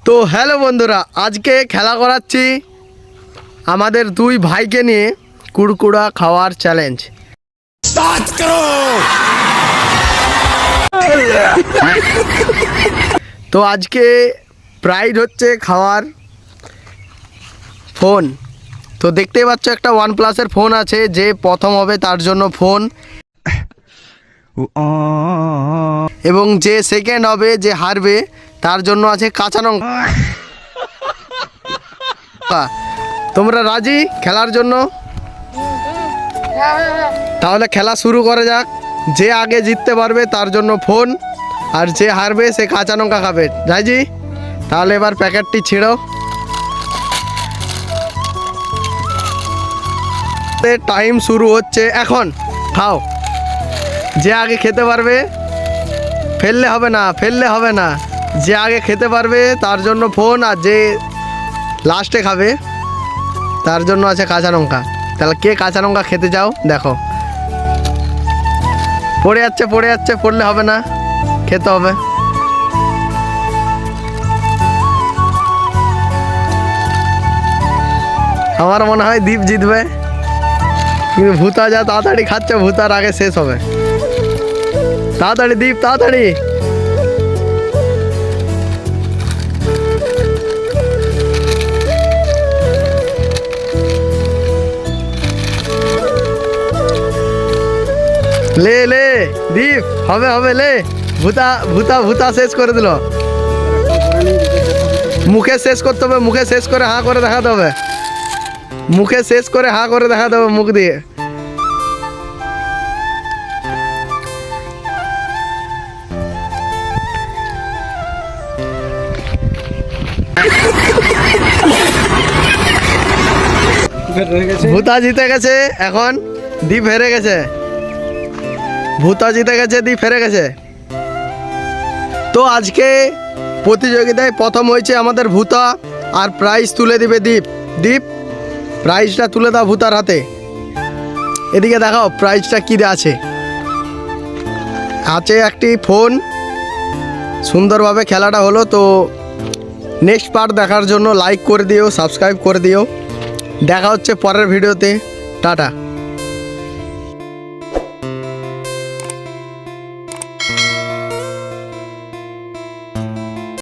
তো হ্যালো বন্ধুরা, আজকে খেলা করাচ্ছি আমাদের দুই ভাইকে নিয়ে কুড়কুড়া খাওয়ার চ্যালেঞ্জ স্টার্ট করো। তো আজকে প্রাইজ হচ্ছে খাওয়ার ফোন। তো দেখতেই পাচ্ছ একটা OnePlus-এর ফোন আছে, যে প্রথম হবে তার জন্য ফোন, এবং যে সেকেন্ড হবে, যে হারবে তার জন্য আছে কাঁচা লঙ্কা। তোমরা রাজি খেলার জন্য? তাহলে খেলা শুরু করা যাক। যে আগে জিততে পারবে তার জন্য ফোন, আর যে হারবে সে কাঁচা লঙ্কা খাবে। রাজি? তাহলে এবার প্যাকেটটি ছিঁড়ো। টাইম শুরু হচ্ছে এখন। খাও। যে আগে খেতে পারবে, ফেললে হবে না, যে আগে খেতে পারবে তার জন্য ফোন, আর যে লাস্টে খাবে তার জন্য আছে কাঁচা লঙ্কা। তাহলে কে কাঁচা লঙ্কা খেতে চাও? দেখো, পড়ে যাচ্ছে, পড়লে হবে না, খেতে হবে। আমার মনে হয় দীপ জিতবে, কিন্তু ভূতা যা তাড়াতাড়ি খাচ্ছে, ভূতার আগে শেষ হবে। তাড়াতাড়ি দীপ, তাড়াতাড়ি। লে লে দীপ, হবে লে। ভূতা শেষ করে দিল। মুখে শেষ করতে হবে, মুখে শেষ করে হাঁ করে দেখাতে হবে, মুখে শেষ করে হাঁ করে দেখাতে হবে, মুখ দিয়ে। ভূতা জিতে গেছে, এখন দীপ হেরে গেছে। ভূতা জিতে গেছে, দীপ হেরে গেছে। তো আজকে প্রতিযোগিতায় প্রথম হয়েছে আমাদের ভূতা, আর প্রাইজ তুলে দিবে দীপ। দীপ, প্রাইজটা তুলে দাও ভূতার হাতে। এদিকে দেখাও প্রাইজটা কী আছে। আছে একটি ফোন। সুন্দরভাবে খেলাটা হলো। তো নেক্সট পার্ট দেখার জন্য লাইক করে দিও, সাবস্ক্রাইব করে দিও। দেখা হচ্ছে পরের ভিডিওতে। টাটা।